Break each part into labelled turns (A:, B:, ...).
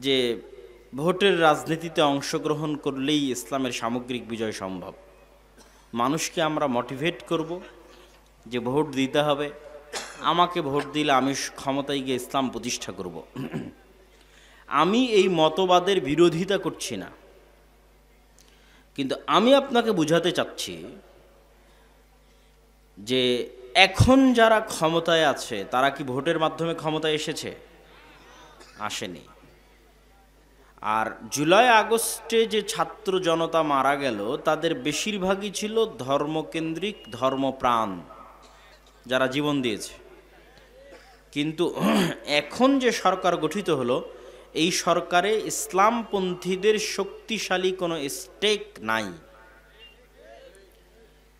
A: যে ভোটের রাজনীতিতে অংশগ্রহণ করলেই ইসলামের সামগ্রিক বিজয় সম্ভব। মানুষকে আমরা মোটিভেট করব যে ভোট দিতে হবে, আমাকে ভোট দিলে আমি ক্ষমতায় গিয়ে ইসলাম প্রতিষ্ঠা করব। আমি এই মতবাদের বিরোধিতা করছি না, কিন্তু আমি আপনাকে বুঝাতে চাচ্ছি যে এখন যারা ক্ষমতায় আছে তারা কি ভোটের মাধ্যমে ক্ষমতায় এসেছে? আসেনি। আর জুলাই আগস্টে যে ছাত্র জনতা মারা গেল তাদের বেশিরভাগই ছিল ধর্মকেন্দ্রিক, ধর্মপ্রাণ, যারা জীবন দিয়েছে। কিন্তু এখন যে সরকার গঠিত হলো, এই সরকারে ইসলামপন্থীদের শক্তিশালী কোনো স্টেক নাই।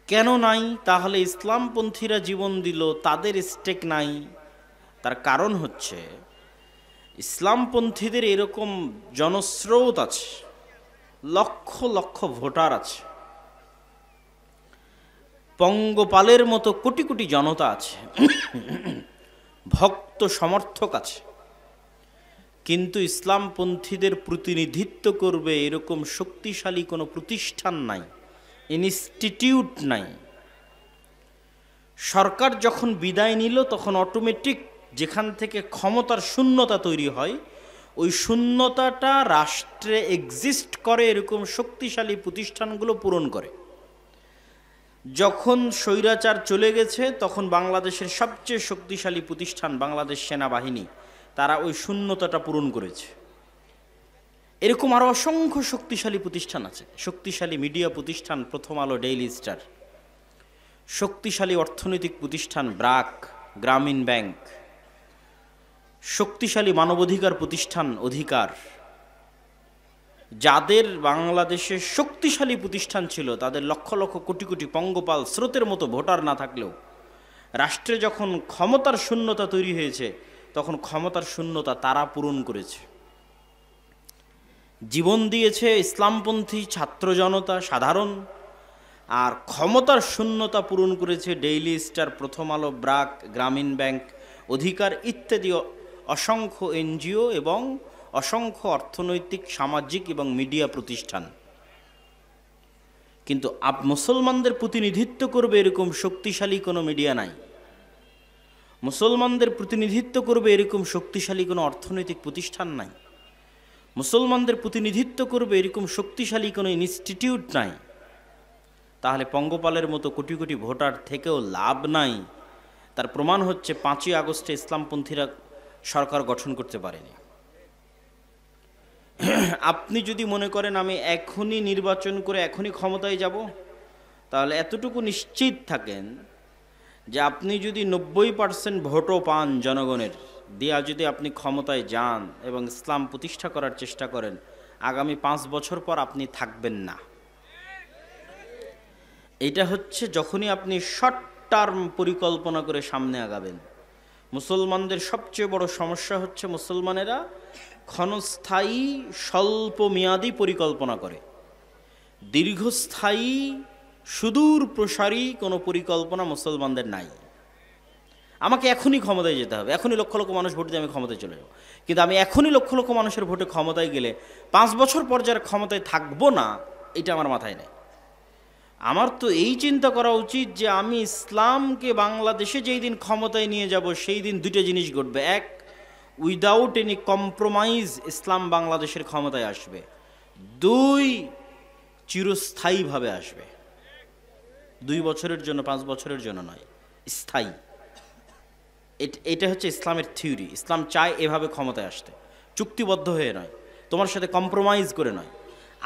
A: কেন নাই? তাহলে ইসলামপন্থীরা জীবন দিল, তাদের স্টেক নাই। তার কারণ হচ্ছে ইসলামপন্থীদের এরকম জনস্রোত আছে, লক্ষ লক্ষ ভোটার আছে, পঙ্গপালের মতো কোটি কোটি জনতা আছে, ভক্ত সমর্থক আছে, কিন্তু ইসলামপন্থীদের প্রতিনিধিত্ব করবে এরকম শক্তিশালী কোনো প্রতিষ্ঠান নাই, ইনস্টিটিউট নাই। সরকার যখন বিদায় নিল তখন অটোমেটিক যেখান থেকে ক্ষমতার শূন্যতা তৈরি হয়, ওই শূন্যতাটা রাষ্ট্রে এক্সিস্ট করে এরকম শক্তিশালী প্রতিষ্ঠানগুলো পূরণ করে। যখন স্বৈরাচার চলে গেছে তখন বাংলাদেশের সবচেয়ে শক্তিশালী প্রতিষ্ঠান বাংলাদেশ সেনাবাহিনী, তারা ওই শূন্যতাটা পূরণ করেছে। এরকম আরও অসংখ্য শক্তিশালী প্রতিষ্ঠান আছে, শক্তিশালী মিডিয়া প্রতিষ্ঠান প্রথম আলো, ডেইলি স্টার, শক্তিশালী অর্থনৈতিক প্রতিষ্ঠান ব্র্যাক, গ্রামীণ ব্যাংক, শক্তিশালী মানবাধিকার প্রতিষ্ঠান অধিকার। যাদের বাংলাদেশে শক্তিশালী প্রতিষ্ঠান ছিল তাদের লক্ষ লক্ষ কোটি কোটি পঙ্গপাল স্রোতের মতো ভোটার না থাকলেও রাষ্ট্রে যখন ক্ষমতার শূন্যতা তৈরি হয়েছে তখন ক্ষমতার শূন্যতা তারা পূরণ করেছে। জীবন দিয়েছে ইসলামপন্থী ছাত্র জনতা সাধারণ, আর ক্ষমতার শূন্যতা পূরণ করেছে ডেইলি স্টার, প্রথম আলো, ব্র্যাক, গ্রামীণ ব্যাংক, অধিকার ইত্যাদি অসংখ্য এনজিও এবং অসংখ্য অর্থনৈতিক, সামাজিক এবং মিডিয়া প্রতিষ্ঠান। কিন্তু মুসলমানদের প্রতিনিধিত্ব করবে এরকম শক্তিশালী কোনো মিডিয়া নাই, মুসলমানদের প্রতিনিধিত্ব করবে এরকম শক্তিশালী কোনো অর্থনৈতিক প্রতিষ্ঠান নাই, মুসলমানদের প্রতিনিধিত্ব করবে এরকম শক্তিশালী কোনো ইনস্টিটিউট নাই। তাহলে পঙ্গপালের মতো কোটি কোটি ভোটার থেকেও লাভ নাই। তার প্রমাণ হচ্ছে 5ই আগস্টে ইসলামপন্থীরা সরকার গঠন করতে পারেনি। আপনি যদি মনে করেন আমি এখনই নির্বাচন করে এখনই ক্ষমতায় যাব, তাহলে এতটুকু নিশ্চিত থাকেন যে আপনি যদি 90% ভোটও পান জনগণের দিয়া, যদি আপনি ক্ষমতায় যান এবং ইসলাম প্রতিষ্ঠা করার চেষ্টা করেন, আগামী 5 বছর পর আপনি থাকবেন না। এটা হচ্ছে যখনই আপনি শর্ট টার্ম পরিকল্পনা করে সামনে আগাবেন। মুসলমানদের সবচেয়ে বড় সমস্যা হচ্ছে মুসলমানেরা ক্ষণস্থায়ী স্বল্প মেয়াদী পরিকল্পনা করে, দীর্ঘস্থায়ী সুদূর প্রসারী কোনো পরিকল্পনা মুসলমানদের নাই। আমাকে এখনই ক্ষমতায় যেতে হবে, এখনই লক্ষ লক্ষ মানুষ ভোট দিয়ে আমি ক্ষমতায় চলে যাব, কিন্তু আমি এখনই লক্ষ লক্ষ মানুষের ভোটে ক্ষমতায় গেলে 5 বছর পর যারা ক্ষমতায় থাকবো না, এটা আমার মাথায় নেই। আমার তো এই চিন্তা করা উচিত যে আমি ইসলামকে বাংলাদেশে যেই দিন ক্ষমতায় নিয়ে যাব সেই দিন দুটো জিনিস ঘটবে। এক, উইদাউট এনি কম্প্রোমাইজ ইসলাম বাংলাদেশের ক্ষমতায় আসবে। 2, চিরস্থায়ীভাবে আসবে। 2 বছরের জন্য, 5 বছরের জন্য নয়, স্থায়ী। এটা হচ্ছে ইসলামের থিওরি। ইসলাম চায় এভাবে ক্ষমতায় আসতে, চুক্তিবদ্ধ হয়ে নয়, তোমার সাথে কম্প্রোমাইজ করে নয়,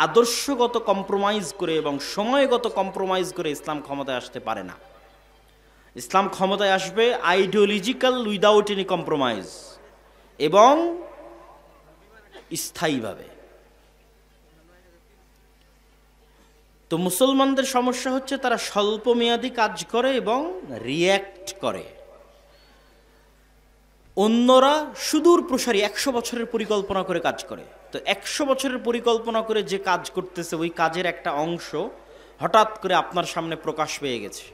A: আদর্শগত কম্প্রোমাইজ করে এবং সময়গত কম্প্রোমাইজ করে ইসলাম ক্ষমতায় আসতে পারে না। ইসলাম ক্ষমতায় আসবে আইডিওলজিক্যাল, উইদাউট এনি কম্প্রোমাইজ এবং স্থায়ীভাবে। তো মুসলমানদের সমস্যা হচ্ছে তারা স্বল্পমেয়াদী কাজ করে এবং রিয়্যাক্ট করে। অন্যরা সুদূর প্রসারী 100 বছরের পরিকল্পনা করে কাজ করে। তো 100 বছরের পরিকল্পনা করে যে কাজ করতেছে ওই কাজের একটা অংশ হঠাৎ করে আপনার সামনে প্রকাশ পেয়ে গেছে।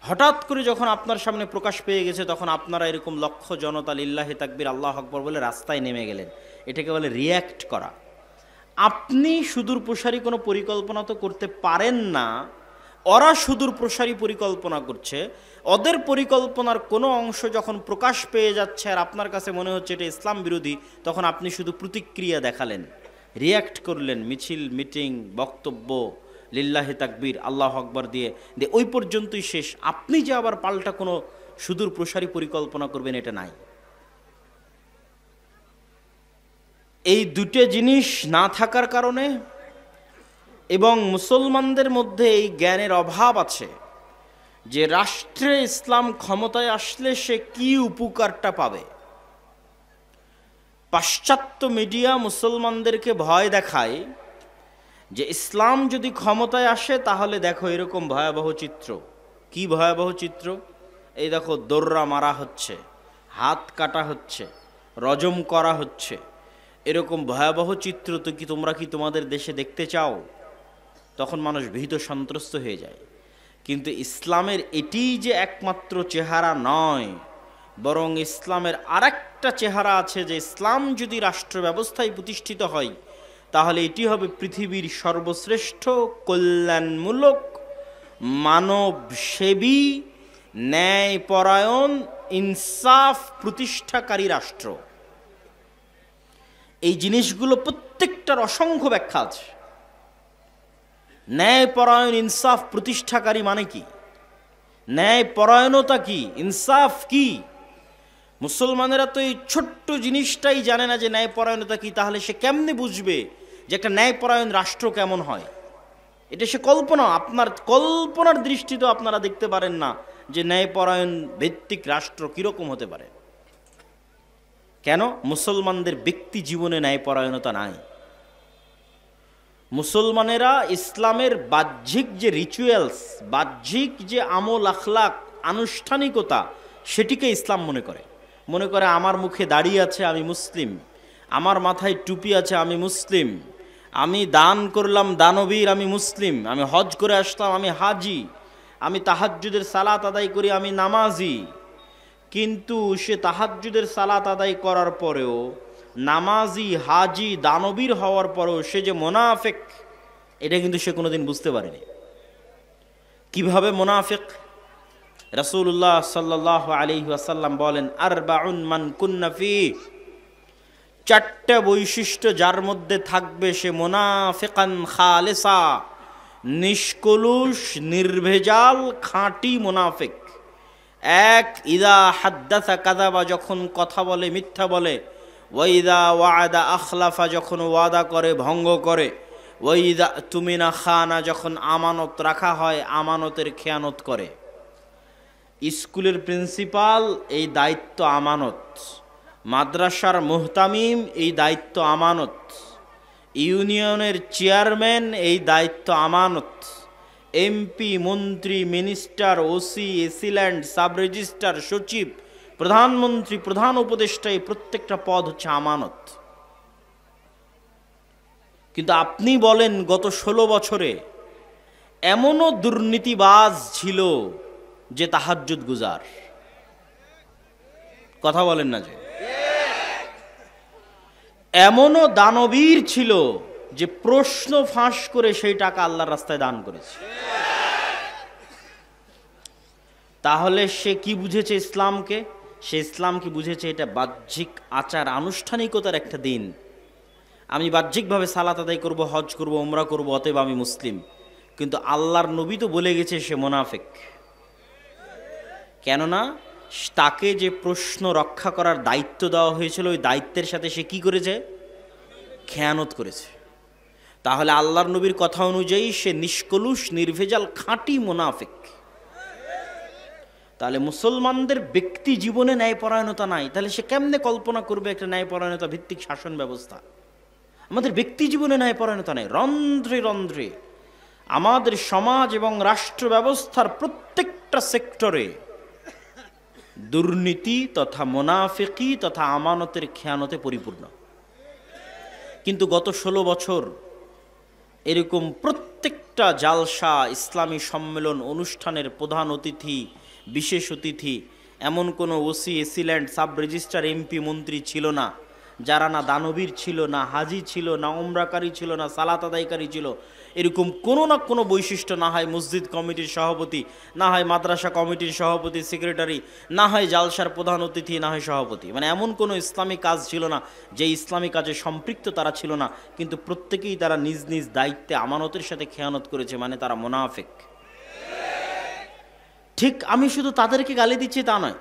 A: হঠাৎ করে যখন আপনার সামনে প্রকাশ পেয়ে গেছে তখন আপনারা এরকম লক্ষ জনতা লিল্লাহি তাকবীর আল্লাহু আকবার বলে রাস্তায় নেমে গেলেন। এটাকে বলে রিয়্যাক্ট করা। আপনি সুদূর প্রসারী কোনো পরিকল্পনা তো করতে পারেন না, ওরা সুদূর প্রসারী পরিকল্পনা করছে। ওদের পরিকল্পনার কোনো অংশ যখন প্রকাশ পেয়ে যাচ্ছে আর আপনার কাছে মনে হচ্ছে এটা ইসলাম বিরোধী, তখন আপনি শুধু প্রতিক্রিয়া দেখালেন, রিয়্যাক্ট করলেন, মিছিল, মিটিং, বক্তব্য, লিল্লাহি তাকবীর, আল্লাহু আকবার দিয়ে ওই পর্যন্তই শেষ। আপনি যে আবার পাল্টা কোনো সুদূর প্রসারী পরিকল্পনা করবেন, এটা নাই। এই দুটো জিনিস না থাকার কারণে এবং মুসলমানদের মধ্যে এই জ্ঞানের অভাব আছে যে রাষ্ট্রে ইসলাম ক্ষমতায় আসলে সে কি উপকারটা পাবে। পাশ্চাত্য মিডিয়া মুসলমানদেরকে ভয় দেখায় যে ইসলাম যদি ক্ষমতায় আসে তাহলে দেখো এরকম ভয়াবহ চিত্র। কি ভয়াবহ চিত্র? এই দেখো, দোররা মারা হচ্ছে, হাত কাটা হচ্ছে, রজম করা হচ্ছে, এরকম ভয়াবহ চিত্র তো কি তোমরা কি তোমাদের দেশে দেখতে চাও? তখন মানুষ ভীত সন্ত্রস্ত হয়ে যায়। কিন্তু ইসলামের এটি যে একমাত্র চেহারা নয়, বরং ইসলামের আরেকটা চেহারা আছে, যে ইসলাম যদি রাষ্ট্র ব্যবস্থায় প্রতিষ্ঠিত হয় তাহলে এটি হবে পৃথিবীর সর্বশ্রেষ্ঠ কল্যাণমূলক, মানবসেবী, ন্যায়পরায়ণ, ইনসাফ প্রতিষ্ঠাকারী রাষ্ট্র। এই জিনিসগুলো প্রত্যেকটার অসংখ্য ব্যাখ্যা আছে। ন্যায়পরায়ণ, ইনসাফ প্রতিষ্ঠাকারী মানে কি? ন্যায়পরায়ণতা কি? ইনসাফ কি? মুসলমানেরা তো এই ছোট্ট জিনিসটাই জানে না যে ন্যায়পরায়ণতা কি। তাহলে সে কেমনে বুঝবে যে একটা ন্যায়পরায়ণ রাষ্ট্র কেমন হয়? এটা সে কল্পনা, আপনার কল্পনার দৃষ্টিতে আপনারা দেখতে পারেন না যে ন্যায়পরায়ণ ভিত্তিক রাষ্ট্র কিরকম হতে পারে। কেন? মুসলমানদের ব্যক্তি জীবনে ন্যায়পরায়ণতা নাই। মুসলমানেরা ইসলামের বাহ্যিক যে রিচুয়ালস, বাহ্যিক যে আমল আখলাক, আনুষ্ঠানিকতা, সেটিকে ইসলাম মনে করে আমার মুখে দাড়ি আছে আমি মুসলিম, আমার মাথায় টুপি আছে আমি মুসলিম, আমি দান করলাম দানবীর আমি মুসলিম, আমি হজ করে আসলাম আমি হাজি, আমি তাহাজ্জুদের সালাত আদায় করি আমি নামাজি। কিন্তু সে তাহাজ্জুদের সালাত আদায় করার পরেও, নামাজি, হাজি, দানবীর হওয়ার পরেও সে যে মুনাফিক, এটা কিন্তু সে কোনোদিন বুঝতে পারেনি। কিভাবে মুনাফিক? রাসূলুল্লাহ সাল্লাল্লাহু আলাইহি ওয়াসাল্লাম বলেন, আরবাউন মান কুন্না ফি, চারটা বৈশিষ্ট্য যার মধ্যে থাকবে সে মুনাফিকান খালিসা, নিষ্কলুষ, নির্ভেজাল, খাঁটি মুনাফিক। এক, ইদা হাদ্দাসা কাযাবা, যখন কথা বলে মিথ্যা বলে, ওয়াইদা ওয়াদা আখলাফা, যখন ওয়াদা করে ভঙ্গ করে, ওয়াইদা তুমিনা খানা, যখন আমানত রাখা হয় আমানতের খেয়ানত করে। স্কুলের প্রিন্সিপাল এই দায়িত্ব আমানত, মাদ্রাসার মুহতামিম এই দায়িত্ব আমানত, ইউনিয়নের চেয়ারম্যান এই দায়িত্ব আমানত, এমপি, মন্ত্রী, minister, OC, AC land, sub registrar, সচিব, প্রধানমন্ত্রী, প্রধান উপদেষ্টা, এই প্রত্যেকটা পদ হচ্ছে আমানত। কিন্তু আপনি বলেন গত 16 বছরে এমনও দুর্নীতিবাজ ছিল যে তাহাজ্জুদ গুজার। কথা বলেন না যে? এমনও দানবীর ছিল যে প্রশ্ন ফাঁস করে সেই টাকা আল্লাহর রাস্তায় দান করেছে। তাহলে সে কি বুঝেছে ইসলামকে? সে ইসলামকে বুঝেছে এটা বাহ্যিক আচার আনুষ্ঠানিকতার একটা দিন। আমি বাহ্যিকভাবে সালাত আদায় করব, হজ করব, উমরা করব, অতএব আমি মুসলিম। কিন্তু আল্লাহর নবী তো বলে গেছে সে মুনাফিক। কেননা তাকে যে প্রশ্ন রক্ষা করার দায়িত্ব দেওয়া হয়েছিল, ওই দায়িত্বের সাথে সে কি করেছে? খেয়ানত করেছে। তাহলে আল্লাহর নবীর কথা অনুযায়ী সে নিষ্কলুষ, নির্ভেজাল, খাঁটি মুনাফিক। তাহলে মুসলমানদের ব্যক্তি জীবনে ন্যায়পরায়ণতা নাই, তাহলে সে কেমনে কল্পনা করবে একটা ন্যায়পরায়ণতা ভিত্তিক শাসন ব্যবস্থা? আমাদের ব্যক্তি জীবনে ন্যায়পরায়ণতা নেই। রন্ধ্রে রন্ধ্রে আমাদের সমাজ এবং রাষ্ট্র ব্যবস্থার প্রত্যেকটা সেক্টরে দুর্নীতি তথা মুনাফিকি তথা আমানতের খেয়ানতে পরিপূর্ণ। কিন্তু গত 16 বছর এরকম প্রত্যেকটা জালসা, ইসলামী সম্মেলন, অনুষ্ঠানের প্রধান অতিথি, বিশেষ অতিথি এমন কোনো OC, AC land, sub registrar, MP, মন্ত্রী ছিল না যারা না দানবীর ছিল, না হাজি ছিল, না উমরাকারী ছিল, না সালাত আদায়কারী ছিল, এরকম কোনো না কোনো বৈশিষ্ট্য, না হয় মসজিদ কমিটির সভাপতি, না হয় মাদ্রাসা কমিটির সভাপতি সেক্রেটারি, না হয় জালসার প্রধান অতিথি, না হয় সভাপতি, মানে এমন কোনো ইসলামী কাজ ছিল না যে ইসলামী কাজে সম্পৃক্ত তারা ছিল না, কিন্তু প্রত্যেকেই তারা নিজ নিজ দায়িত্বে আমানতের সাথে খেয়ানত করেছে, মানে তারা মুনাফিক। ঠিক আমি শুধু তাদেরকে গালি দিচ্ছি তা নয়,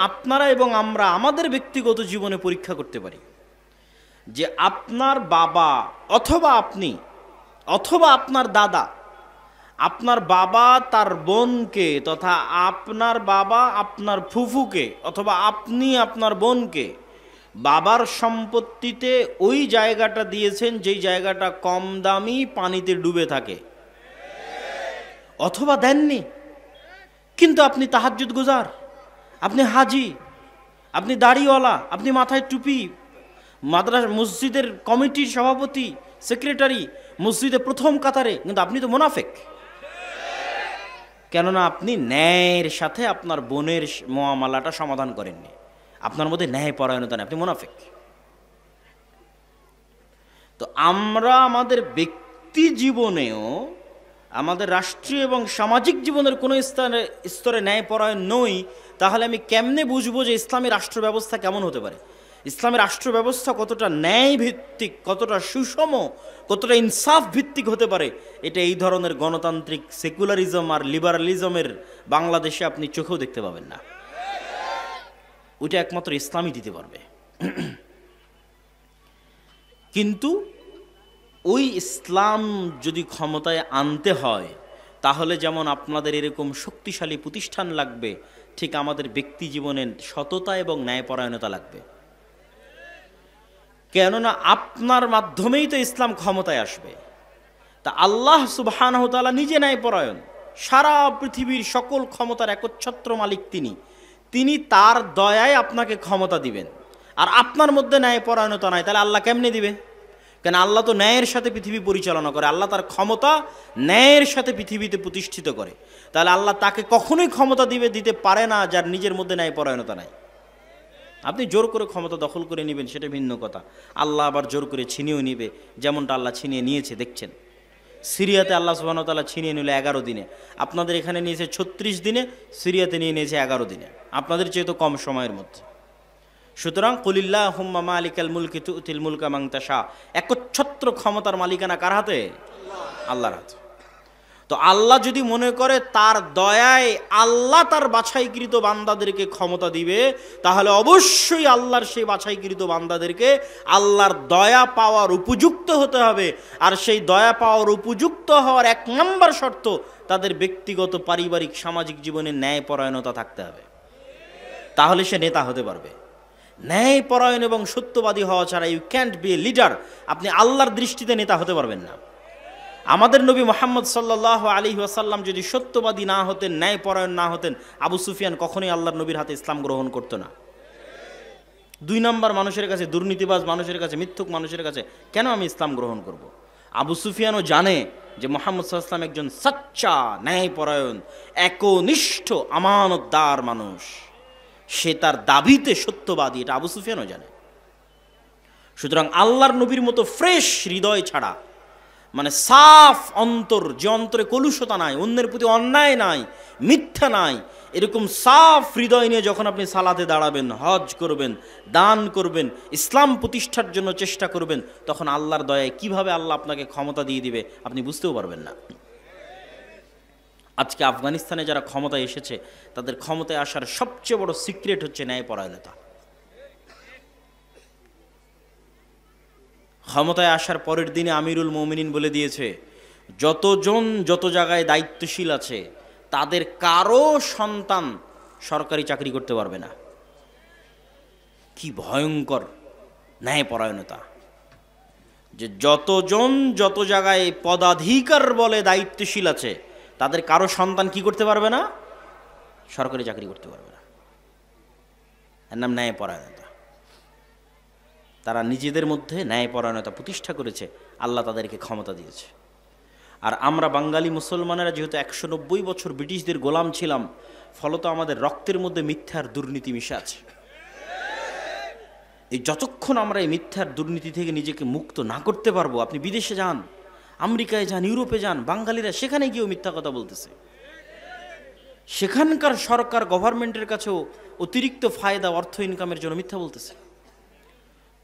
A: আপনারা এবং আমরা আমাদের ব্যক্তিগত জীবনে পরীক্ষা করতে পারি যে আপনার বাবা অথবা আপনি অথবা আপনার দাদা, আপনার বাবা তার বোনকে, তথা আপনার বাবা আপনার ফুফুকে, অথবা আপনি আপনার বোনকে বাবার সম্পত্তিতে ওই জায়গাটা দিয়েছেন যেই জায়গাটা কম দামি, পানিতে ডুবে থাকে, অথবা দেননি, কিন্তু আপনি তাহাজ্জুদ গুজার, আপনি হাজি, আপনি দাড়িওয়ালা, আপনি মাথায় টুপি, মাদ্রাসা মসজিদের কমিটির সভাপতি সেক্রেটারি, মসজিদে প্রথম কাতারে, কিন্তু আপনি তো মুনাফিক। কেননা আপনি ন্যায়ের সাথে আপনার বোনের মুআমালাটা সমাধান করেননি, আপনার মধ্যে ন্যায় পরায়ণতা নেই, আপনি মুনাফিক। তো আমরা আমাদের ব্যক্তি জীবনেও, আমাদের রাষ্ট্রীয় এবং সামাজিক জীবনের কোনো স্তরে ন্যায়পরায়ণ নই, তাহলে আমি কেমনে বুঝবো যে ইসলামী রাষ্ট্র ব্যবস্থা কেমন হতে পারে, ইসলামী রাষ্ট্র ব্যবস্থা কতটা ন্যায় ভিত্তিক, কতটা সুষম, কতটা ইনসাফ ভিত্তিক হতে পারে? এটা এই ধরনের গণতান্ত্রিক সেকুলারিজম আর লিবারালিজমের বাংলাদেশে আপনি চোখেও দেখতে পাবেন না। ওইটা একমাত্র ইসলামই দিতে পারবে। কিন্তু ওই ইসলাম যদি ক্ষমতায় আনতে হয়, তাহলে যেমন আপনাদের এরকম শক্তিশালী প্রতিষ্ঠান লাগবে, ঠিক আমাদের ব্যক্তি জীবনের সততা এবং ন্যায়পরায়ণতা লাগবে। কেননা আপনার মাধ্যমেই তো ইসলাম ক্ষমতায় আসবে। তা আল্লাহ সুবহানাহু ওয়া তাআলা নিজে ন্যায়পরায়ণ, সারা পৃথিবীর সকল ক্ষমতার একচ্ছত্র মালিক তিনি তার দয়ায় আপনাকে ক্ষমতা দিবেন, আর আপনার মধ্যে ন্যায়পরায়ণতা নাই, তাহলে আল্লাহ কেমনে দিবে? কেন আল্লাহ তো ন্যায়ের সাথে পৃথিবী পরিচালনা করে, আল্লাহ তার ক্ষমতা ন্যায়ের সাথে পৃথিবীতে প্রতিষ্ঠিত করে, তাহলে আল্লাহ তাকে কখনোই ক্ষমতা দিতে পারে না যার নিজের মধ্যে ন্যায়পরায়ণতা নাই। আপনি জোর করে ক্ষমতা দখল করে নেবেন সেটা ভিন্ন কথা, আল্লাহ আবার জোর করে ছিনিয়েও নিবে, যেমনটা আল্লাহ ছিনিয়ে নিয়েছে দেখছেন। সিরিয়াতে আল্লাহ সুবহানাহু ওয়া তাআলা ছিনিয়ে নিল 11 দিনে, আপনাদের এখানে নিয়েছে 36 দিনে, সিরিয়াতে নিয়ে নিয়েছে 11 দিনে, আপনাদের চেয়ে তো কম সময়ের মধ্যে। সুতরাং কুলিল্লাহুম্মা মালিকাল মুলকি তুতিল মুলকা মান তাশা, একচ্ছত্র ক্ষমতার মালিকানা কার হাতে? আল্লাহর হাতে। তো আল্লাহ যদি মনে করে তার দয়ায় আল্লাহ তার বাছাইকৃত বান্দাদেরকে ক্ষমতা দিবে, তাহলে অবশ্যই আল্লাহর সেই বাছাইকৃত বান্দাদেরকে আল্লাহর দয়া পাওয়ার উপযুক্ত হতে হবে। আর সেই দয়া পাওয়ার উপযুক্ত হওয়ার 1 নম্বর শর্ত, তাদের ব্যক্তিগত, পারিবারিক, সামাজিক জীবনে ন্যায়পরায়ণতা থাকতে হবে, তাহলে সে নেতা হতে পারবে। ন্যায়পরায়ণ এবং সত্যবাদী হওয়া ছাড়া you can't be a leader, আপনি আল্লাহর দৃষ্টিতে নেতা হতে পারবেন না। আমাদের নবী মুহাম্মদ সাল্লাল্লাহু আলাইহি ওয়াসাল্লাম যদি সত্যবাদী না হতেন, ন্যায়পরায়ণ না হতেন, আবু সুফিয়ান কখনোই আল্লাহর নবীর হাতে ইসলাম গ্রহণ করতো না। 2 নম্বর মানুষের কাছে, দুর্নীতিবাজ মানুষের কাছে, মিথ্যুক মানুষের কাছে কেন আমি ইসলাম গ্রহণ করব? আবু সুফিয়ানও জানে যে মুহাম্মদ সাল্লাল্লাহু আলাইহি ওয়াসাল্লাম একজন সচ্চা, ন্যায়পরায়ণ, একনিষ্ঠ, আমানতদার মানুষ, সে তার দাবিতে সত্যবাদী, এটা আবু সুফিয়ানও জানে। সুতরাং আল্লাহর নবীর মতো ফ্রেশ হৃদয় ছাড়া, মানে সাফ অন্তর, যে অন্তরে কলুষতা নাই, অন্যের প্রতি অন্যায় নাই, মিথ্যা নাই, এরকম সাফ হৃদয় নিয়ে যখন আপনি সালাতে দাঁড়াবেন, হজ করবেন, দান করবেন, ইসলাম প্রতিষ্ঠার জন্য চেষ্টা করবেন, তখন আল্লাহর দয়ায় কিভাবে আল্লাহ আপনাকে ক্ষমতা দিয়ে দিবে আপনি বুঝতেও পারবেন না। আজকে আফগানিস্তানে যারা ক্ষমতায় এসেছে, তাদের ক্ষমতায় আসার সবচেয়ে বড় সিক্রেট হচ্ছে ন্যায়পরায়ণতা। ক্ষমতায় আসার পরের দিনে আমিরুল মুমিনিন বলে দিয়েছে, যতজন যত জায়গায় দায়িত্বশীল আছে তাদের কারো সন্তান সরকারি চাকরি করতে পারবে না। কি ভয়ঙ্কর ন্যায়পরায়ণতা! যে যতজন যত জায়গায় পদাধিকার বলে দায়িত্বশীল আছে, তাদের কারো সন্তান কি করতে পারবে না? সরকারি চাকরি করতে পারবে না। এর নাম ন্যায়পরায়ণতা। তারা নিজেদের মধ্যে ন্যায়পরায়ণতা প্রতিষ্ঠা করেছে, আল্লাহ তাদেরকে ক্ষমতা দিয়েছে। আর আমরা বাঙালি মুসলমানেরা যেহেতু 190 বছর ব্রিটিশদের গোলাম ছিলাম, ফলত আমাদের রক্তের মধ্যে মিথ্যার দুর্নীতি মিশে আছে। এই যতক্ষণ আমরা এই মিথ্যার দুর্নীতি থেকে নিজেকে মুক্ত না করতে পারবো, আপনি বিদেশে যান, আমেরিকায় যান, ইউরোপে যান, বাঙালিরা সেখানে গিয়েও মিথ্যা কথা বলতেছে। সেখানকার সরকার গভর্নমেন্টের কাছেও অতিরিক্ত ফায়দা, অর্থ ইনকামের জন্য মিথ্যা বলতেছে।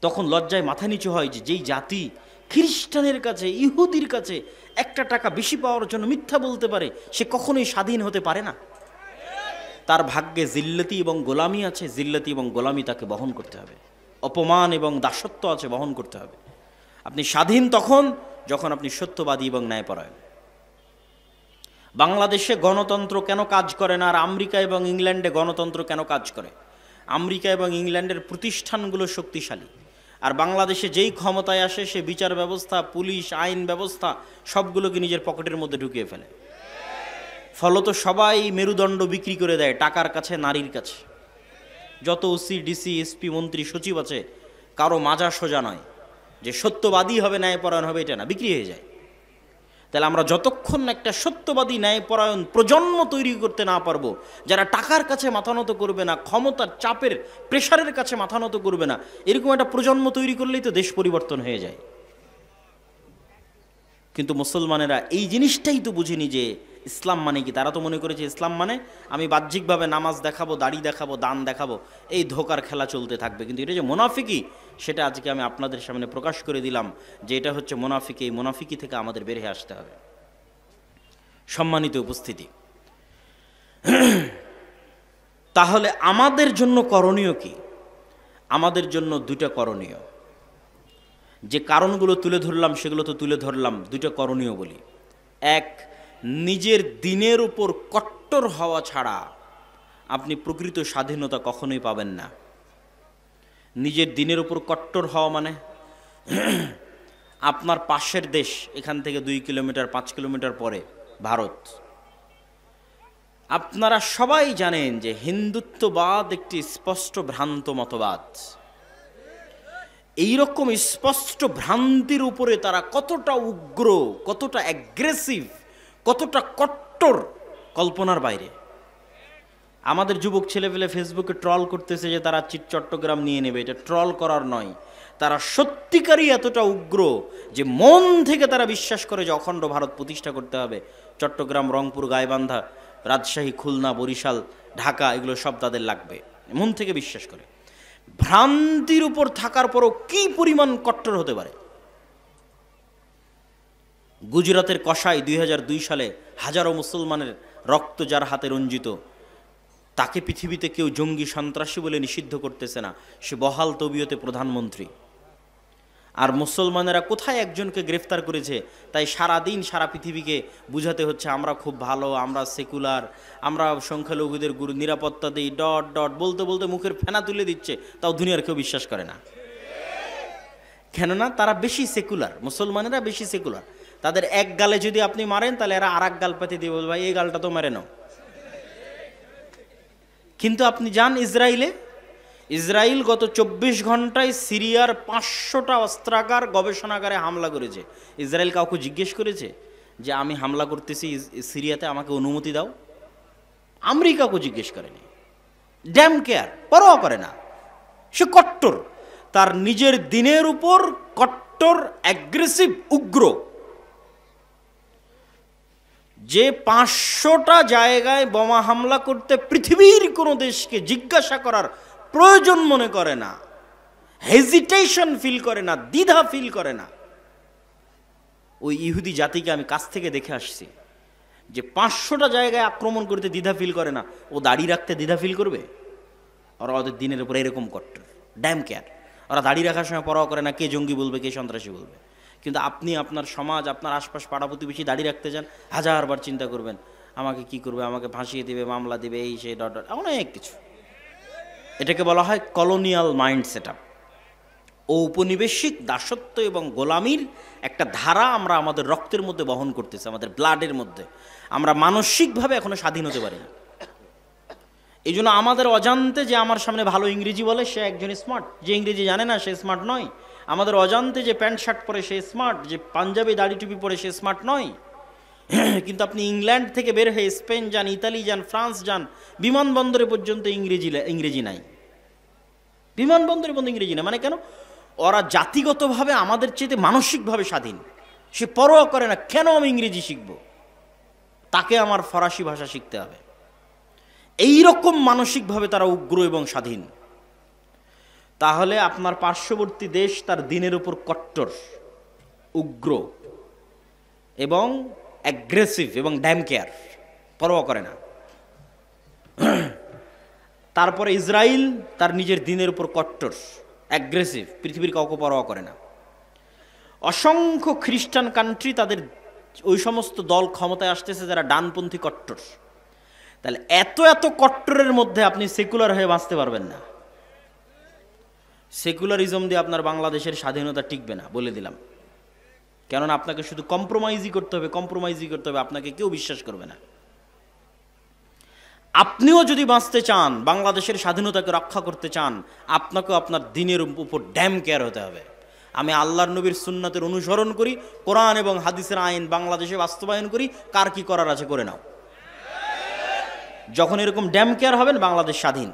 A: তখন লজ্জায় মাথা নিচু হয় যে যেই জাতি খ্রিস্টানের কাছে, ইহুদির কাছে একটা টাকা বেশি পাওয়ার জন্য মিথ্যা বলতে পারে, সে কখনোই স্বাধীন হতে পারে না। তার ভাগ্যে জিল্লতি এবং গোলামি আছে, জিল্লতি এবং গোলামি তাকে বহন করতে হবে, অপমান এবং দাসত্ব আছে, বহন করতে হবে। আপনি স্বাধীন তখন যখন আপনি সত্যবাদী এবং ন্যায়পরায়ণ। বাংলাদেশে গণতন্ত্র কেন কাজ করে না আর আমেরিকা এবং ইংল্যান্ডে গণতন্ত্র কেন কাজ করে? আমেরিকা এবং ইংল্যান্ডের প্রতিষ্ঠানগুলো শক্তিশালী, আর বাংলাদেশে যেই ক্ষমতায় আসে সে বিচার ব্যবস্থা, পুলিশ, আইন ব্যবস্থা সবগুলোকে নিজের পকেটের মধ্যে ঢুকিয়ে ফেলে। ফলত সবাই মেরুদণ্ড বিক্রি করে দেয় টাকার কাছে, নারীর কাছে। যত ওসি, ডিসি, এসপি, মন্ত্রী, সচিব আছে, কারো মাজা সোজা নয় যে সত্যবাদী হবে, ন্যায়পরায়ণ হবে, এটা না, বিক্রি হয়ে যায়। তাহলে আমরা যতক্ষণ একটা সত্যবাদী, ন্যায়পরায়ণ প্রজন্ম তৈরি করতে না পারবো, যারা টাকার কাছে মাথা নত করবে না, ক্ষমতার চাপের প্রেশারের কাছে মাথা নত করবে না, এরকম একটা প্রজন্ম তৈরি করলেই তো দেশ পরিবর্তন হয়ে যায়। কিন্তু মুসলমানেরা এই জিনিসটাই তো বুঝেনি যে ইসলাম মানে কি। তারা তো মনে করেছে ইসলাম মানে আমি বাহ্যিকভাবে নামাজ দেখাবো, দাড়ি দেখাবো, দান দেখাবো, এই ধোকার খেলা চলতে থাকবে। কিন্তু এটা যে মুনাফিকি, সেটা আজকে আমি আপনাদের সামনে প্রকাশ করে দিলাম যে এটা হচ্ছে মুনাফিকি। এই মুনাফিকি থেকে আমাদের বের হয়ে আসতে হবে। সম্মানিত উপস্থিতি, তাহলে আমাদের জন্য করণীয় কি? আমাদের জন্য দুইটা করণীয়। যে কারণগুলো তুলে ধরলাম সেগুলো তো তুলে ধরলাম, দুইটা করণীয় বলি। এক, নিজের দিনের উপর কট্টর হওয়া ছাড়া আপনি প্রকৃত স্বাধীনতা কখনোই পাবেন না। নিজের দিনের উপর কট্টর হওয়া মানে আপনার পাশের দেশ, এখান থেকে 2 কিলোমিটার 5 কিলোমিটার পরে ভারত। আপনারা সবাই জানেন যে হিন্দুত্ববাদ একটি স্পষ্ট ভ্রান্ত মতবাদ। এইরকম স্পষ্ট ভ্রান্তির উপরে তারা কতটা উগ্র, কতটা অ্যাগ্রেসিভ, কতটা কট্টর, কল্পনার বাইরে। আমাদের যুবক ছেলেপেলে ফেসবুকে ট্রল করতেছে যে তারা চট্টগ্রাম নিয়ে নেবে। এটা ট্রল করার নয়, তারা সত্যিকারই এতটা উগ্র যে মন থেকে তারা বিশ্বাস করে যে অখণ্ড ভারত প্রতিষ্ঠা করতে হবে। চট্টগ্রাম, রংপুর, গাইবান্ধা, রাজশাহী, খুলনা, বরিশাল, ঢাকা, এগুলো সব তাদের লাগবে, মন থেকে বিশ্বাস করে। ভ্রান্তির উপর থাকার পরও কি পরিমাণ কট্টর হতে পারে! গুজরাতের কসাই 2002 সালে হাজারো মুসলমানের রক্ত যার হাতে রঞ্জিত, তাকে পৃথিবীতে কেউ জঙ্গি, সন্ত্রাসী বলে নিষিদ্ধ করতেছে না, সে বহাল তবিয়তে প্রধানমন্ত্রী। আর মুসলমানেরা কোথায় একজনকে গ্রেফতার করেছে, তাই সারাদিন সারা পৃথিবীকে বুঝাতে হচ্ছে আমরা খুব ভালো, আমরা সেকুলার, আমরা সংখ্যালঘুদের গুরু নিরাপত্তা দিই, ডট ডট বলতে বলতে মুখের ফেনা তুলে দিচ্ছে, তাও দুনিয়ার কেউ বিশ্বাস করে না। কেননা তারা বেশি সেকুলার, মুসলমানেরা বেশি সেকুলার। তাদের এক গালে যদি আপনি মারেন, তাহলে এরা আর এক গাল পাতি দিয়ে বলবে ভাই এই গালটা তো মেরে নাও। কিন্তু আপনি যান ইসরায়েলে, ইসরায়েল গত 24 ঘন্টায় সিরিয়ার 500টা অস্ত্রাগার, গবেষণাগারে হামলা করেছে। ইসরায়েল কাউকে জিজ্ঞেস করেছে যে আমি হামলা করতেছি সিরিয়াতে, আমাকে অনুমতি দাও? আমেরিকাকে জিজ্ঞেস করেনি। ড্যাম কেয়ার, পরোয়া করে না। সে কট্টর, তার নিজের দিনের উপর কট্টর, অ্যাগ্রেসিভ, উগ্র। যে 500টা জায়গায় বোমা হামলা করতে পৃথিবীর কোনো দেশকে জিজ্ঞাসা করার প্রয়োজন মনে করে না, হেজিটেশন ফিল করে না, দ্বিধা ফিল করে না। ওই ইহুদি জাতিকে আমি কাছ থেকে দেখে আসছি যে 500টা জায়গায় আক্রমণ করতে দ্বিধা ফিল করে না, ও দাড়ি রাখতে দ্বিধা ফিল করবে? ওরা ওদের দিনের উপর এরকম কট্টর, ড্যাম কেয়ার। ওরা দাড়ি রাখার সময় পরোয়া করে না কে জঙ্গি বলবে, কে সন্ত্রাসী বলবে। কিন্তু আপনি আপনার সমাজ, আপনার আশপাশ, পাড়া প্রতিবেশী দাড়ি রাখতে যান, হাজারবার চিন্তা করবেন আমাকে কি করবে, আমাকে ফাঁসিয়ে দিবে, মামলা দিবে, এই সেই ডট ডট, অনেক কিছু। এটাকে বলা হয় কলোনিয়াল মাইন্ড সেট আপ। ঔপনিবেশিক দাসত্ব এবং গোলামির একটা ধারা আমরা আমাদের রক্তের মধ্যে বহন করতেছি, আমাদের ব্লাডের মধ্যে। আমরা মানসিকভাবে এখনো স্বাধীন হতে পারি না। এই জন্য আমাদের অজান্তে যে আমার সামনে ভালো ইংরেজি বলে সে একজন স্মার্ট, যে ইংরেজি জানে না সে স্মার্ট নয়। আমাদের অজান্তে যে প্যান্ট শার্ট পরে সে স্মার্ট, যে পাঞ্জাবি দাড়ি টুপি পরে সে স্মার্ট নয়। কিন্তু আপনি ইংল্যান্ড থেকে বের হয়ে স্পেন যান, ইতালি যান, ফ্রান্স যান, বিমানবন্দরে পর্যন্ত ইংরেজি নাই। বিমানবন্দরে বন্ধ ইংরেজি না। মানে কেন? ওরা জাতিগতভাবে আমাদের চেয়ে মানসিকভাবে স্বাধীন। সে পরোয়া করে না কেন আমি ইংরেজি শিখব, তাকে আমার ফরাসি ভাষা শিখতে হবে। এই রকম মানসিকভাবে তারা উগ্র এবং স্বাধীন। তাহলে আপনার পার্শ্ববর্তী দেশ তার দিনের উপর কট্টর, উগ্র এবং অ্যাগ্রেসিভ এবং ড্যাম কেয়ার, পরোয়া করে না। তারপরে ইসরায়েল তার নিজের দিনের উপর কট্টর, অ্যাগ্রেসিভ, পৃথিবীর কাউকে পরোয়া করে না। অসংখ্য খ্রিস্টান কান্ট্রি, তাদের ওই সমস্ত দল ক্ষমতায় আসতেছে যারা ডানপন্থী কট্টর। তাহলে এত এত কট্টরের মধ্যে আপনি সেকুলার হয়ে বাঁচতে পারবেন না। সেকুলারিজম দিয়ে আপনার বাংলাদেশের স্বাধীনতা টিকবে না, বলে দিলাম। কেননা আপনাকে শুধু কম্প্রোমাইজই করতে হবে, কম্প্রোমাইজই করতে হবে, আপনাকে কেউ বিশ্বাস করবে না। আপনিও যদি বাঁচতে চান, বাংলাদেশের স্বাধীনতাকে রক্ষা করতে চান, আপনাকেও আপনার দিনের উপর ড্যাম কেয়ার হতে হবে। আমি আল্লাহর নবীর সুন্নাতের অনুসরণ করি, কোরআন এবং হাদিসের আইন বাংলাদেশে বাস্তবায়ন করি, কার কি করার আছে করে নাও। যখন এরকম ড্যাম কেয়ার হবেন, বাংলাদেশ স্বাধীন,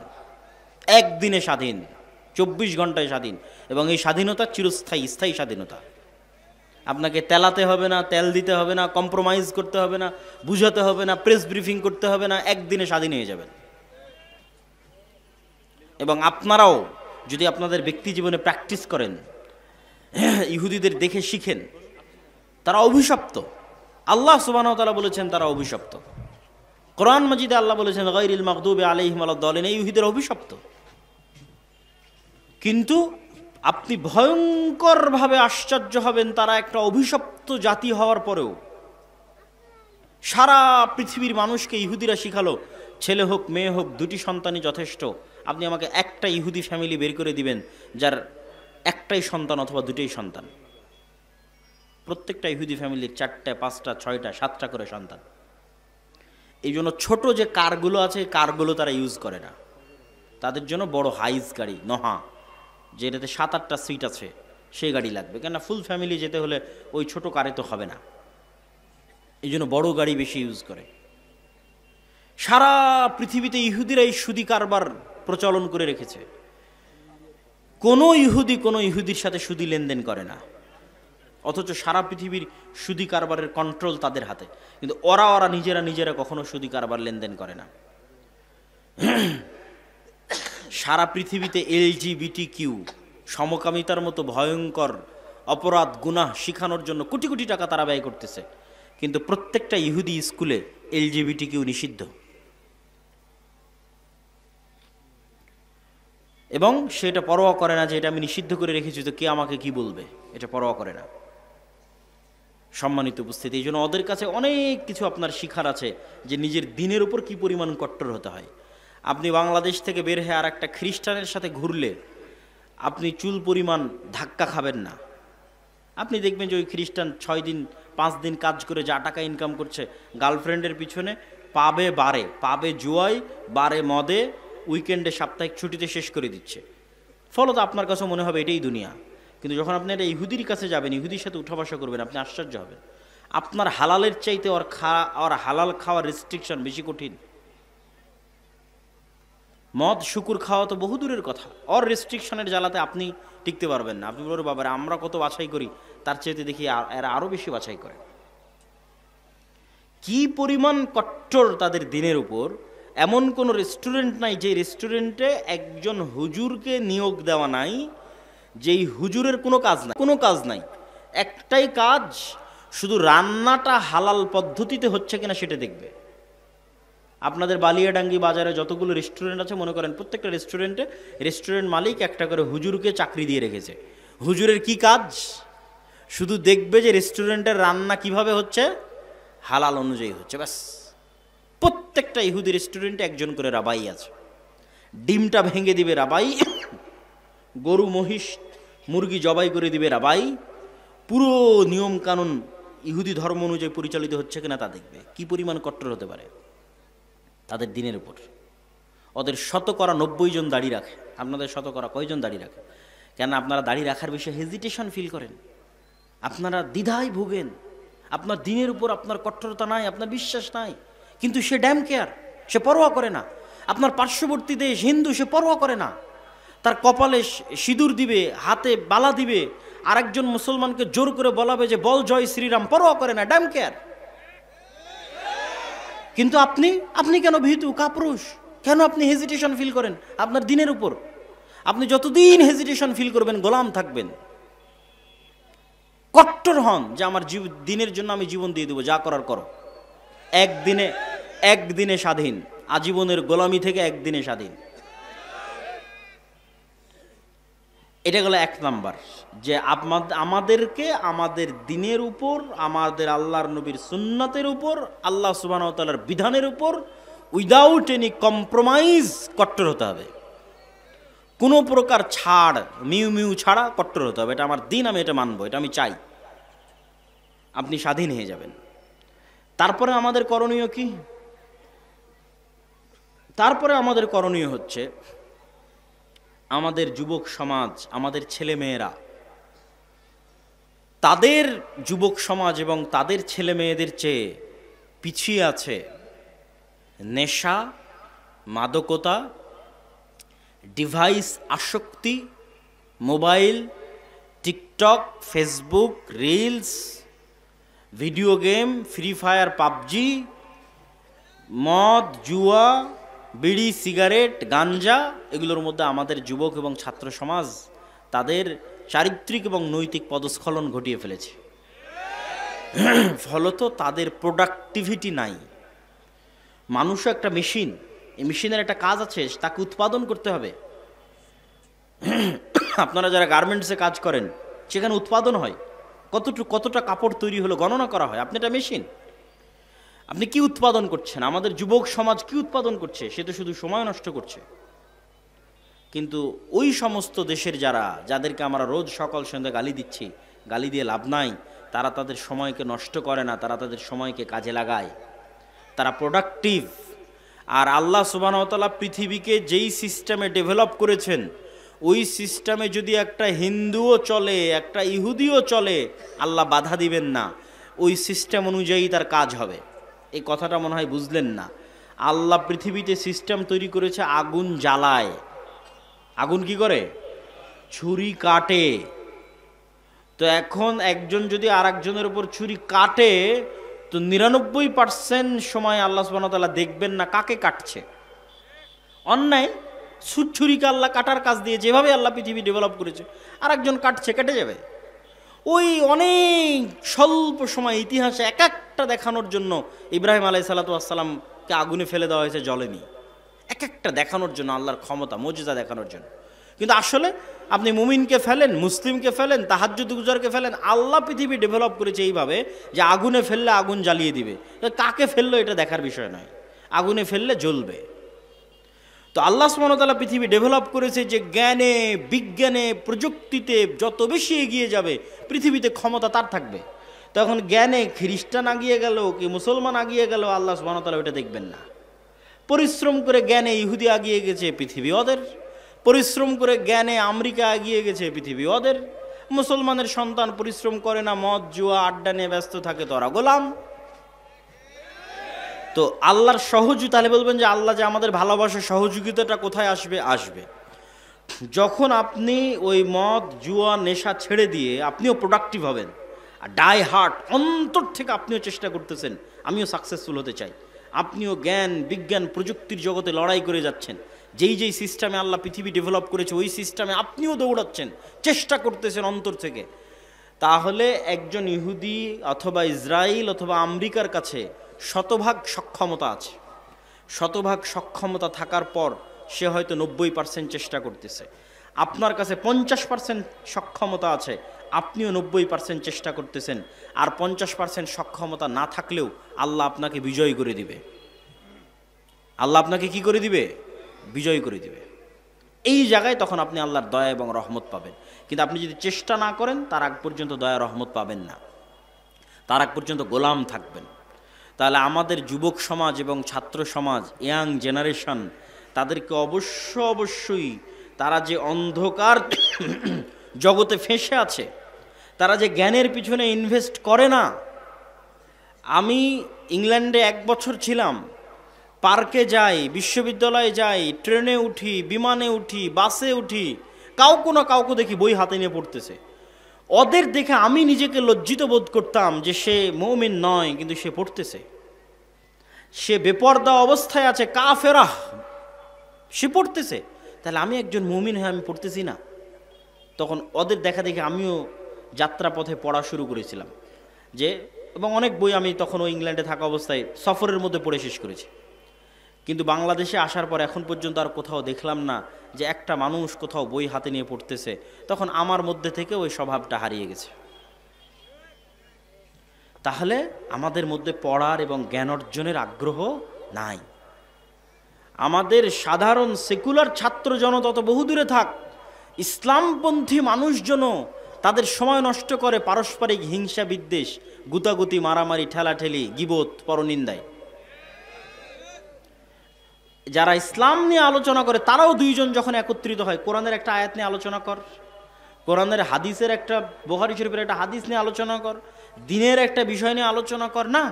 A: একদিনে স্বাধীন, 24 ঘন্টায় স্বাধীন। এবং এই স্বাধীনতা চিরস্থায়ী, স্থায়ী স্বাধীনতা। আপনাকে তেলাতে হবে না, তেল দিতে হবে না, কম্প্রোমাইজ করতে হবে না, বুঝাতে হবে না, প্রেস ব্রিফিং করতে হবে না, একদিনে স্বাধীন হয়ে যাবেন। এবং আপনারাও যদি আপনাদের ব্যক্তি জীবনে প্র্যাকটিস করেন, ইহুদিদের দেখে শিখেন, তারা অভিশপ্ত। আল্লাহ সুবহানাহু ওয়া তাআলা বলেছেন তারা অভিশপ্ত। কোরআন মাজিদে আল্লাহ বলেছেন গায়রিল মাগদুবি আলাইহিম ওয়ালাদ-দালিন, এই ইহুদিরা অভিশপ্ত। কিন্তু আপনি ভয়ঙ্করভাবে আশ্চর্য হবেন, তারা একটা অভিশপ্ত জাতি হওয়ার পরেও সারা পৃথিবীর মানুষকে ইহুদিরা শিখালো, ছেলে হোক মেয়ে হোক দুটি সন্তানই যথেষ্ট। আপনি আমাকে একটা ইহুদি ফ্যামিলি বের করে দিবেন যার একটাই সন্তান অথবা দুটোই সন্তান। প্রত্যেকটা ইহুদি ফ্যামিলির 4টা 5টা 6টা 7টা করে সন্তান। এই জন্য ছোট যে কারগুলো আছে, কারগুলো তারা ইউজ করে না। তাদের জন্য বড় হাইস গাড়ি, নহা, যেটাতে 7-8টা সিট আছে, সেই গাড়ি লাগবে। কেননা ফুল ফ্যামিলি যেতে হলে ওই ছোট কারে তো হবে না, এই জন্য বড় গাড়ি বেশি ইউজ করে। সারা পৃথিবীতে ইহুদিরা এই সুদি কারবার প্রচলন করে রেখেছে। কোনো ইহুদির সাথে সুদি লেনদেন করে না, অথচ সারা পৃথিবীর সুদি কারবারের কন্ট্রোল তাদের হাতে। কিন্তু ওরা নিজেরা কখনো সুদি কারবার লেনদেন করে না। সারা পৃথিবীতে LGBTQ সমকামিতার মতো ভয়ঙ্কর অপরাধ গুনাহ শিখানোর জন্য কোটি কোটি টাকা তারা ব্যয় করতেছে, কিন্তু প্রত্যেকটা ইহুদি স্কুলে LGBTQ নিষিদ্ধ। এবং সেটা পরোয়া করে না যে এটা আমি নিষিদ্ধ করে রেখেছি তো কে আমাকে কি বলবে, এটা পরোয়া করে না। সম্মানিত উপস্থিতি, এই জন্য ওদের কাছে অনেক কিছু আপনার শিখার আছে, যে নিজের দিনের উপর কি পরিমাণ কট্টর হতে হয়। আপনি বাংলাদেশ থেকে বের হয়ে আর একটা খ্রিস্টানের সাথে ঘুরলে আপনি চুল পরিমাণ ধাক্কা খাবেন না। আপনি দেখবেন যে ওই খ্রিস্টান 6 দিন 5 দিন কাজ করে যা টাকা ইনকাম করছে, গার্লফ্রেন্ডের পিছনে, পাবে জুয়ায়, বারে মদে, উইকেন্ডে সাপ্তাহিক ছুটিতে শেষ করে দিচ্ছে। ফলত আপনার কাছে মনে হবে এটাই দুনিয়া। কিন্তু যখন আপনি একটা ইহুদির কাছে যাবেন, ইহুদির সাথে উঠা বসা করবেন, আপনি আশ্চর্য হবেন। আপনার হালালের চাইতে ওর হালাল খাওয়ার রেস্ট্রিকশন বেশি কঠিন। মদ শুকুর খাওয়া তো বহু দূরের কথা, ওর রেস্ট্রিকশনের জ্বালাতে আপনি টিকতে পারবেন না। আপনি বলবেন বাবারে আমরা কত বাছাই করি, তার চাইতে দেখি এরা আরও বেশি বাছাই করে। কি পরিমাণ কট্টর তাদের দিনের উপর। এমন কোনো রেস্টুরেন্ট নাই যে রেস্টুরেন্টে একজন হুজুরকে নিয়োগ দেওয়া নাই, যেই হুজুরের কোনো কাজ নাই। একটাই কাজ, শুধু রান্নাটা হালাল পদ্ধতিতে হচ্ছে কিনা সেটা দেখবে। আপনাদের বালিয়াডাঙ্গি বাজারে যতগুলো রেস্টুরেন্ট আছে, মনে করেন প্রত্যেকটা রেস্টুরেন্ট মালিক একটা করে হুজুরকে চাকরি দিয়ে রেখেছে। হুজুরের কি কাজ? শুধু দেখবে যে রেস্টুরেন্টের রান্না কিভাবে হচ্ছে, হালাল অনুযায়ী হচ্ছে, ব্যাস। প্রত্যেকটা ইহুদি রেস্টুরেন্টে একজন করে রাবাই আছে। ডিমটা ভেঙে দিবে রাবাই, গরু মহিষ মুরগি জবাই করে দিবে রাবাই। পুরো নিয়ম কানুন ইহুদি ধর্ম অনুযায়ী পরিচালিত হচ্ছে কিনা তা দেখবে। কি পরিমাণ কট্টর হতে পারে তাদের দিনের উপর। ওদের 90 জন দাড়ি রাখে, আপনাদের কয়জন দাড়ি রাখে? কেন আপনারা দাড়ি রাখার বিষয়ে হেজিটেশন ফিল করেন, আপনারা দ্বিধায় ভোগেন, আপনার দিনের উপর আপনার কট্টরতা নাই, আপনার বিশ্বাস নাই, কিন্তু সে ড্যাম কেয়ার, সে পরোয়া করে না। আপনার পার্শ্ববর্তী দেশ হিন্দু, সে পরোয়া করে না। তার কপালে সিঁদুর দিবে, হাতে বালা দিবে, আরেকজন মুসলমানকে জোর করে বলাবে যে বল জয় শ্রীরাম, পরোয়া করে না, ড্যাম কেয়ার। কিন্তু আপনি কেন ভীতু কাপুরুষ? কেন আপনি হেজিটেশন ফিল করেন আপনার দিনের উপর? আপনি যতদিন হেজিটেশন ফিল করবেন গোলাম থাকবেন। কট্টর হন যে আমার দিনের জন্য আমি জীবন দিয়ে দেবো, যা করার করো। একদিনে স্বাধীন, আজীবনের গোলামি থেকে একদিনে স্বাধীন। এটা গেল এক নাম্বার, যে আমাদেরকে আমাদের দিনের উপর, আমাদের আল্লাহর নবীর সুন্নাতের উপর, আল্লাহ সুবহানাহু ওয়া তাআলার বিধানের উপর উইদাউট এনি কম্প্রোমাইজ কট্টর হতে হবে। কোনো প্রকার ছাড়, মিউ ছাড়া কট্টর হতে হবে। এটা আমার দিন, আমি এটা মানবো, এটা আমি চাই। আপনি স্বাধীন হয়ে যাবেন। তারপরে আমাদের করণীয় কি? তারপরে আমাদের করণীয় হচ্ছে আমাদের যুবক সমাজ, আমাদের ছেলে মেয়েরা, তাদের যুবক সমাজ এবং তাদের ছেলে মেয়েদের চেয়ে পিছিয়ে আছে নেশা, মাদকতা, ডিভাইস আসক্তি, mobile, TikTok, Facebook, reels, video game, free fire, PUBG, মদ, জুয়া, বিড়ি, সিগারেট, গাঞ্জা। এগুলোর মধ্যে আমাদের যুবক এবং ছাত্র সমাজ তাদের চারিত্রিক এবং নৈতিক পদস্খলন ঘটিয়ে ফেলেছে। ফলত তাদের প্রোডাক্টিভিটি নাই। মানুষও একটা মেশিন, এই মেশিনের একটা কাজ আছে, তাকে উৎপাদন করতে হবে। আপনারা যারা গার্মেন্টসে কাজ করেন, সেখানে উৎপাদন হয়, কতটা কাপড় তৈরি হলো গণনা করা হয়। আপনি একটা মেশিন, আপনি কি উৎপাদন করছেন? আমাদের যুবক সমাজ কি উৎপাদন করছে? সে তো শুধু সময় নষ্ট করছে। কিন্তু ওই সমস্ত দেশের যাদেরকে আমরা রোজ সকাল সন্ধ্যা গালি দিচ্ছি, গালি দিয়ে লাভ নাই, তারা তাদের সময়কে নষ্ট করে না, তারা তাদের সময়কে কাজে লাগায়, তারা প্রোডাক্টিভ। আর আল্লাহ সুবহানাহু ওয়া তাআলা পৃথিবীকে যেই সিস্টেমে ডেভেলপ করেছেন, ওই সিস্টেমে যদি একটা হিন্দুও চলে, একটা ইহুদিও চলে, আল্লাহ বাধা দিবেন না, ওই সিস্টেম অনুযায়ী তার কাজ হবে। এই কথাটা মনে হয় বুঝলেন না। আল্লাহ পৃথিবীতে সিস্টেম তৈরি করেছে আগুন জ্বালায়। আগুন কি করে? ছুরি কাটে। তো এখন একজন যদি আর একজনের উপর ছুরি কাটে, তো 99% সময় আল্লাহ সুবহানাহু ওয়া তাআলা দেখবেন না কাকে কাটছে। অন্যায় ছুরিকে আল্লাহ কাটার কাজ দিয়ে, যেভাবে আল্লাহ পৃথিবী ডেভেলপ করেছে, আর একজন কাটছে, কেটে যাবে। ওই অনেক স্বল্প সময় ইতিহাসে এক একটা দেখানোর জন্য ইব্রাহিম আলাইহিস সালাতু ওয়াস সালামকে আগুনে ফেলে দেওয়া হয়েছে, জ্বলেনি। এক একটা দেখানোর জন্য, আল্লাহর ক্ষমতা, মুজিজা দেখানোর জন্য। কিন্তু আসলে আপনি মুমিনকে ফেলেন, মুসলিমকে ফেলেন, তাহাজ্জুদ গুজারকে ফেলেন, আল্লাহ পৃথিবী ডেভেলপ করেছে এইভাবে যে আগুনে ফেললে আগুন জ্বালিয়ে দিবে। কাকে ফেললো এটা দেখার বিষয় নয়, আগুনে ফেললে জ্বলবে। তো আল্লাহ সুবহানাহু ওয়া তাআলা পৃথিবী ডেভেলপ করেছে যে জ্ঞানে, বিজ্ঞানে, প্রযুক্তিতে যত বেশি এগিয়ে যাবে, পৃথিবীতে ক্ষমতা তার থাকবে। তখন জ্ঞানে খ্রিস্টান আগিয়ে গেল কি মুসলমান আগিয়ে গেল, আল্লাহ সুবহানাহু ওয়া তাআলা ওটা দেখবেন না। পরিশ্রম করে জ্ঞানে ইহুদি আগিয়ে গেছে, পৃথিবী ওদের। পরিশ্রম করে জ্ঞানে আমেরিকা এগিয়ে গেছে, পৃথিবী ওদের। মুসলমানের সন্তান পরিশ্রম করে না, মদ জুয়া আড্ডা নিয়ে ব্যস্ত থাকে, তোরা গোলাম। তো আল্লাহর সহযোগিতা, তাহলে বলবেন যে আল্লাহ যে আমাদের ভালোবাসা, সহযোগিতাটা কোথায় আসবে? আসবে যখন আপনি ওই মদ জুয়া নেশা ছেড়ে দিয়ে আপনিও প্রোডাক্টিভ হবেন, আর ডাই হার্ট অন্তর থেকে আপনিও চেষ্টা করতেছেন আমিও সাকসেসফুল হতে চাই, আপনিও জ্ঞান বিজ্ঞান প্রযুক্তির জগতে লড়াই করে যাচ্ছেন, যেই সিস্টেমে আল্লাহ পৃথিবী ডেভেলপ করেছে ওই সিস্টেমে আপনিও দৌড়াচ্ছেন, চেষ্টা করতেছেন অন্তর থেকে, তাহলে একজন ইহুদি অথবা ইসরায়েল অথবা আমেরিকার কাছে শতভাগ সক্ষমতা আছে। শতভাগ সক্ষমতা থাকার পর সে হয়তো 90% চেষ্টা করতেছে। আপনার কাছে 50% সক্ষমতা আছে, আপনিও 90% চেষ্টা করতেছেন। আর 50% সক্ষমতা না থাকলেও আল্লাহ আপনাকে বিজয় করে দিবে। আল্লাহ আপনাকে কি করে দিবে? বিজয় করে দিবে। এই জায়গায় তখন আপনি আল্লাহর দয়া এবং রহমত পাবেন। কিন্তু আপনি যদি চেষ্টা না করেন, তার আগ পর্যন্ত দয়া রহমত পাবেন না, তার আগ পর্যন্ত গোলাম থাকবেন। তাহলে আমাদের যুবক সমাজ এবং ছাত্র সমাজ, ইয়াং জেনারেশন, তাদেরকে অবশ্যই তারা যে অন্ধকার জগতে ফেঁসে আছে, তারা যে জ্ঞানের পিছনে ইনভেস্ট করে না। আমি ইংল্যান্ডে 1 বছর ছিলাম, পার্কে যাই, বিশ্ববিদ্যালয়ে যাই, ট্রেনে উঠি, বিমানে উঠি, বাসে উঠি, কাউকে না কাউকে দেখি বই হাতে নিয়ে পড়তেছে। ওদের দেখে আমি নিজেকে লজ্জিত বোধ করতাম যে সে মুমিন নয়, কিন্তু সে পড়তেছে। সে বেপরদা অবস্থায় আছে, কাফেরা, সে পড়তেছে। তাহলে আমি একজন মুমিন হয়ে আমি পড়তেছি না? তখন ওদের দেখা দেখে আমিও যাত্রাপথে পড়া শুরু করেছিলাম এবং অনেক বই আমি তখনও ইংল্যান্ডে থাকা অবস্থায় সফরের মধ্যে পড়ে শেষ করেছি। কিন্তু বাংলাদেশে আসার পর এখন পর্যন্ত আর কোথাও দেখলাম না যে একটা মানুষ কোথাও বই হাতে নিয়ে পড়তেছে। তখন আমার মধ্যে থেকে ওই স্বভাবটা হারিয়ে গেছে। তাহলে আমাদের মধ্যে পড়ার এবং জ্ঞান অর্জনের আগ্রহ নাই। আমাদের সাধারণ সেকুলার ছাত্র জনতা তো বহুদূরে থাক, ইসলামপন্থী মানুষজন তাদের সময় নষ্ট করে পারস্পরিক হিংসা বিদ্বেষ, গুতাগুতি, মারামারি, ঠেলাঠেলি, গীবত, পরনিন্দায়। যারা ইসলাম নিয়ে আলোচনা করে তারাও দুইজন যখন একত্রিত হয়, কোরআনের একটা আয়াত নিয়ে আলোচনা কর, কোরআনের হাদিসের একটা, বুখারী শরীফের একটা হাদিস নিয়ে আলোচনা কর, দিনের একটা বিষয় নিয়ে আলোচনা কর না।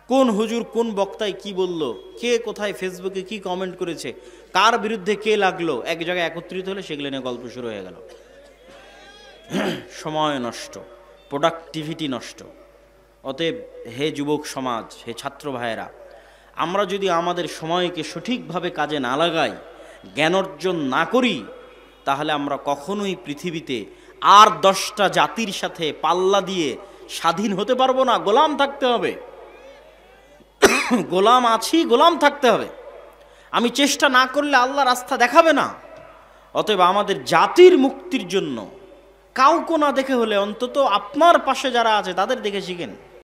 A: কোন হুজুর কোন বক্তায় কি বলল, কে কোথায় ফেসবুকে কি কমেন্ট করেছে, কার বিরুদ্ধে কে লাগলো, এক জায়গায় একত্রিত হলে সেগুলো নিয়ে গল্প শুরু হয়ে গেল। সময় নষ্ট, প্রোডাক্টিভিটি নষ্ট। অতএব হে যুবক সমাজ, হে ছাত্র ভাইয়েরা, আমরা যদি আমাদের সময়কে সঠিকভাবে কাজে না লাগাই, জ্ঞান অর্জন না করি, তাহলে আমরা কখনোই পৃথিবীতে আর 10টা জাতির সাথে পাল্লা দিয়ে স্বাধীন হতে পারবো না। গোলাম থাকতে হবে, গোলাম আছি, গোলাম থাকতে হবে। আমি চেষ্টা না করলে আল্লাহ রাস্তা দেখাবে না। অতএব আমাদের জাতির মুক্তির জন্য কাউকে না দেখে হলে অন্তত আপনার পাশে যারা আছে তাদের দেখে শিখেন।